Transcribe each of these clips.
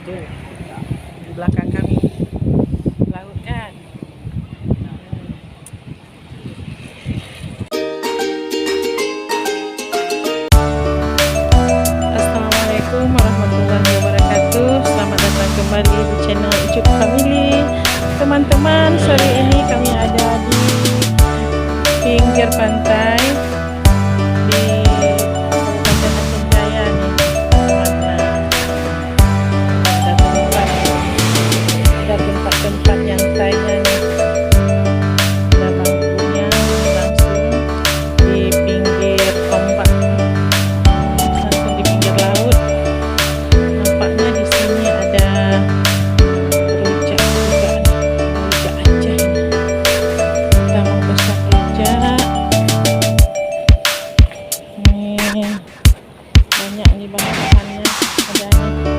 Tuh, di belakang kami laut kan. Assalamualaikum warahmatullahi wabarakatuh. Selamat datang kembali di channel Ijuk Family. Teman-teman, sore ini kami ada di pinggir pantai di Kabupaten Aceh Jaya nih. Ada tempat-tempat yang saya nih. Ada bangkunya langsung di pinggir ombak, langsung di pinggir laut. Nampaknya di sini ada rujak juga, rujak Aceh. Kita mau pesan rujak. Nih, banyak nih bahan-bahannya. Ada nih.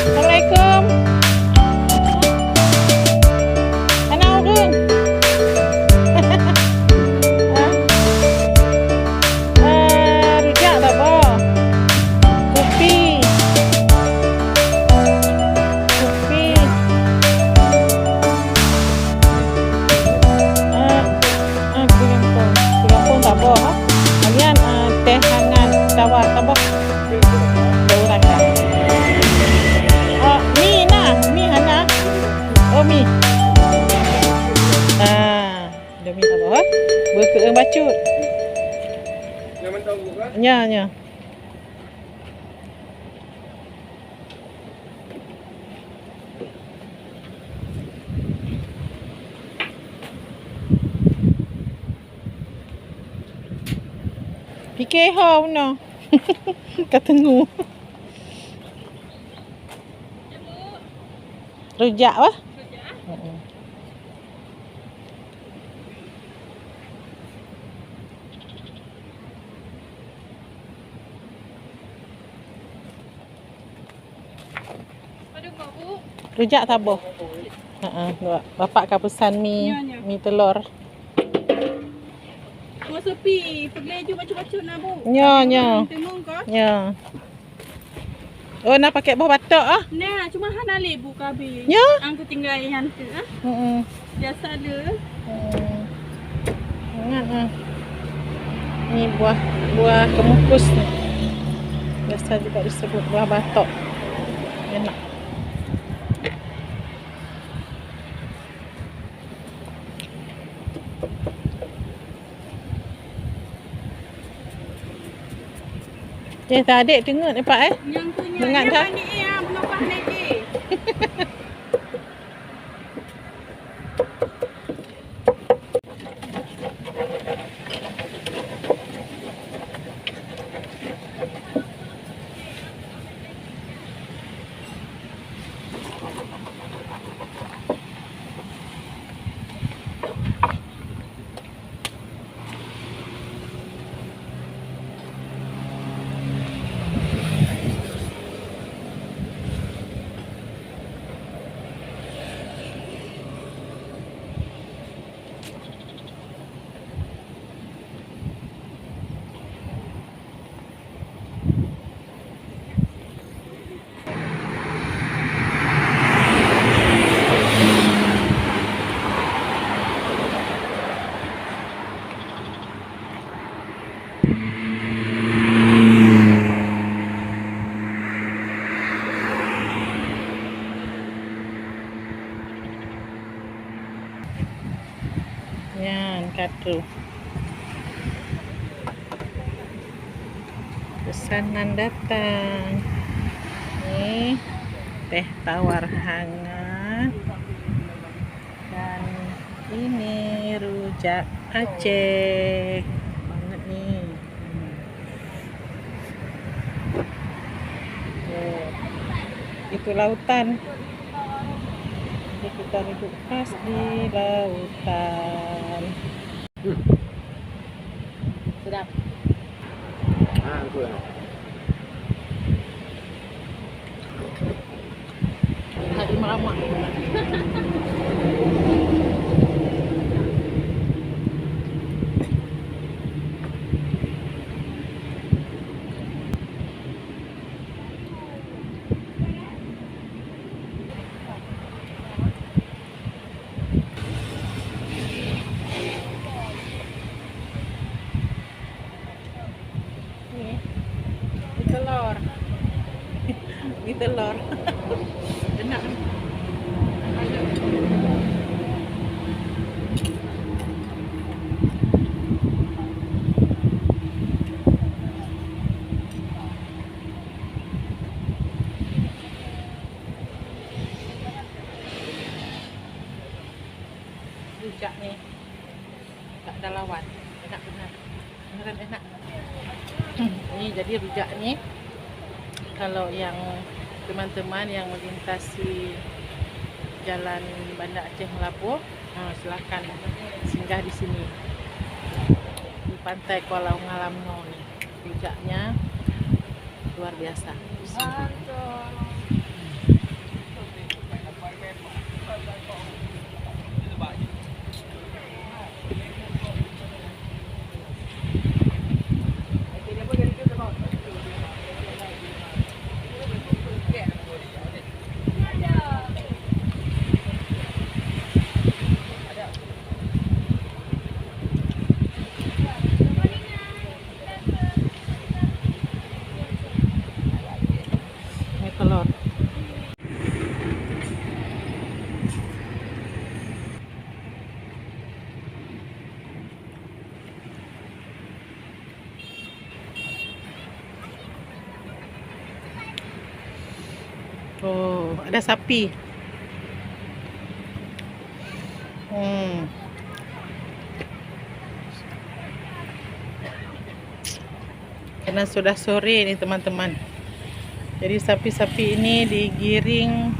Assalamualaikum. Anak urun. Rujak tak apa? Kopi. Kopi. Kurang tak apa? Kalian teh hangat tawar tak apa? Dua orang dah. Mi nah, mi hana. Oh mi. Ada mi tak apa? Berkeeng bacut. Nyaman tahu buka? Nya. Fikir hau no. Ketengu. Rujak apa? Rujak tabuh. Bapak kau pesan mi, Ya. mi telur. Mau sepi, pergi macam-macam nak bu. Nya. Tengok kau. Ya. Oh, nak pakai buah batok ah. Nah, cuma hana lebu kabi. Ya. Angku tinggal yang tu ah. Biasa ada. Ingat Ni buah kemukus ni. Biasa juga disebut buah batok. Enak. Tak adik tengok ni Pak Yang tu nya. Dengar tak? Ni ya, menopah lagi. Yan, katu. Pesanan datang. Nih, teh tawar hangat. Dan ini rujak Aceh. Banget nih. Oh, itu lautan. Jadi kita duduk pas di lautan. Sedap. Itu ya. Hari meramak. telur. Enak. Rujak nih, tak ada lawan, enak benar, beneran enak. Ini jadi rujak nih, kalau yang teman-teman yang melintasi jalan Banda Aceh Melabuh, silahkan singgah di sini di pantai Kuala Ngalamno nih. Rujaknya luar biasa. Ini telur. Oh, ada sapi. Karena sudah sore nih teman-teman. Jadi sapi-sapi ini digiring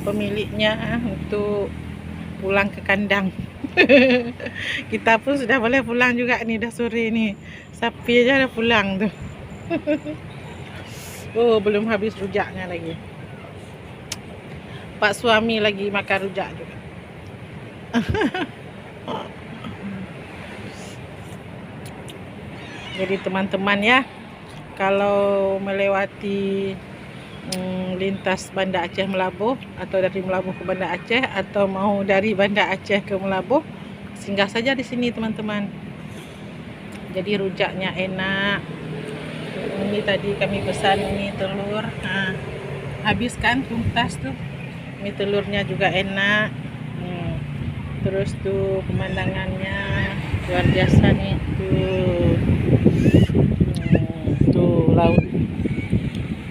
pemiliknya untuk pulang ke kandang. Kita pun sudah boleh pulang juga nih, udah sore nih. Sapi aja udah pulang tuh. Oh, belum habis rujaknya lagi. Pak suami lagi makan rujak juga. Jadi teman-teman ya, kalau melewati lintas Banda Aceh Melabuh, atau dari Melabuh ke Banda Aceh, atau mau dari Banda Aceh ke Melabuh, singgah saja di sini teman-teman. Jadi rujaknya enak. Ini tadi kami pesan ini telur, habis kan tuntas tuh. Ini telurnya juga enak. Terus tuh pemandangannya luar biasa nih tuh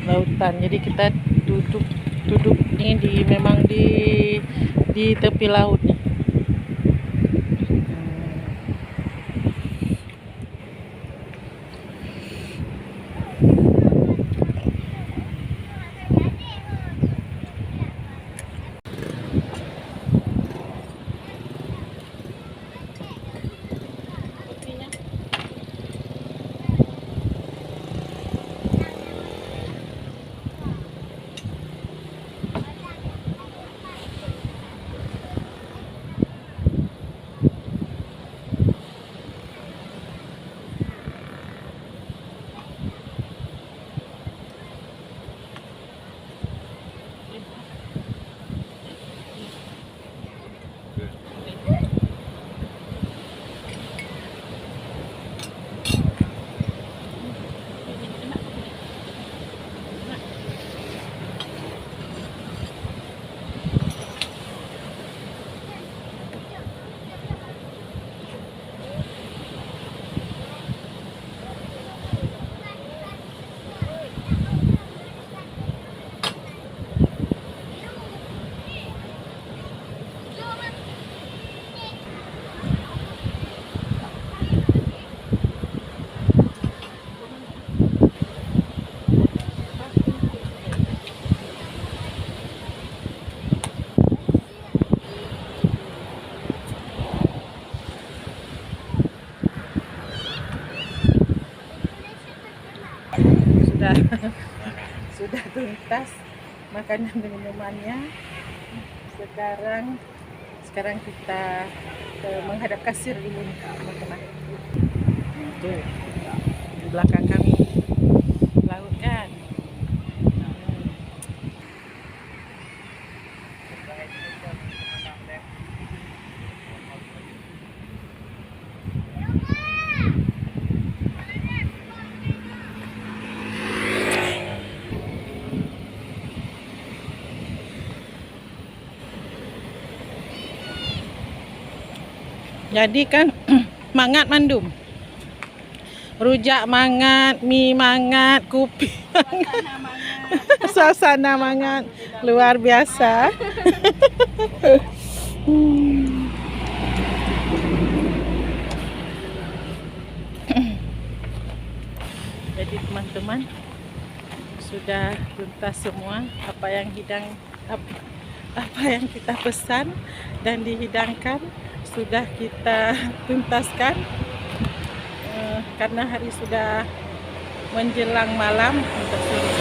lautan. Jadi kita duduk nih memang di tepi laut nih. Sudah tuntas makanan dan minumannya. Sekarang kita menghadap kasir dulu nih teman-teman. Tuh di belakang kami laut kan. Jadi kan mangat mandum. Rujak mangat, mie mangat, kopi Suasana mangat. suasana mangat luar biasa. Jadi teman-teman sudah tuntas semua apa yang apa yang kita pesan dan dihidangkan sudah kita tuntaskan. Karena hari sudah menjelang malam untuk sore.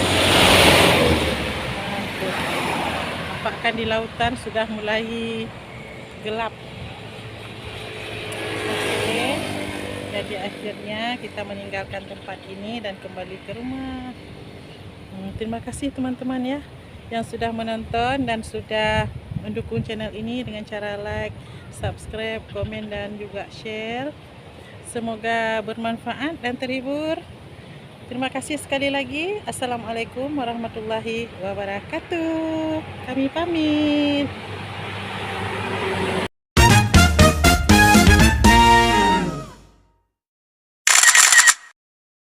Nampakkan di lautan sudah mulai gelap. Oke, jadi akhirnya kita meninggalkan tempat ini dan kembali ke rumah. Terima kasih teman-teman ya yang sudah menonton dan sudah mendukung channel ini dengan cara like, subscribe, komen dan juga share. Semoga bermanfaat dan terhibur. Terima kasih sekali lagi. Assalamualaikum warahmatullahi wabarakatuh. Kami pamit.